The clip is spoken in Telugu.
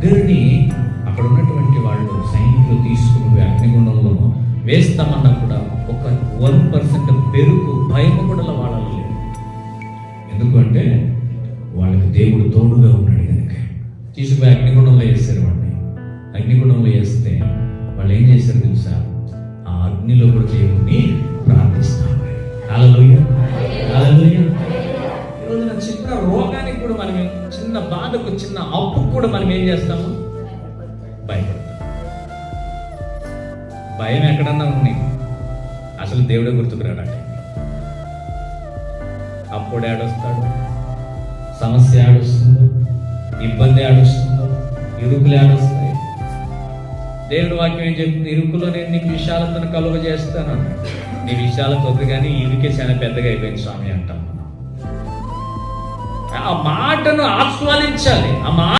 ముగ్గురిని అక్కడ ఉన్నటువంటి వాళ్ళు సైనికులు తీసుకుని అగ్నిగుండంలో వేస్తామన్నా కూడా ఒక 1% పెరుగు భయం కూడా వాళ్ళలో లేదు. ఎందుకంటే వాళ్ళకి దేవుడు తోడుగా ఉన్నాడు కనుక. తీసుకుపోయి అగ్నిగుండంలో వేస్తారు వాడిని. అగ్నిగుండంలో వేస్తే వాళ్ళు ఏం చేశారు తెలుసా? ఆ అగ్నిలో కూడా దేవుడిని ప్రార్థిస్తారు. హల్లెలూయా, హల్లెలూయా. ఈరోజు నా చిన్న రోగానికి కూడా మనం, చిన్న బాధకు, చిన్న అప్పుకు కూడా మనం ఏం చేస్తాము? భయపడతాం. భయం ఎక్కడన్నా ఉంది, అసలు దేవుడే గుర్తుకురాడండి. అప్పుడు ఏడొస్తాడు, సమస్య ఏడొస్తుందో, ఇబ్బంది ఏడొస్తుందో, ఇరుకులు ఏడొస్తాయి. దేవుడి వాక్యం ఏం చెప్తుంది? ఇరుకులో నేను నీకు విశాలతను కలుగ చేస్తాను. నీ విశాలత వద్దు కానీ ఇరుకే చాలా పెద్దగా అయిపోయింది స్వామి అంటాం. ఆ మాటను ఆస్వాదించాలి. ఆ మాట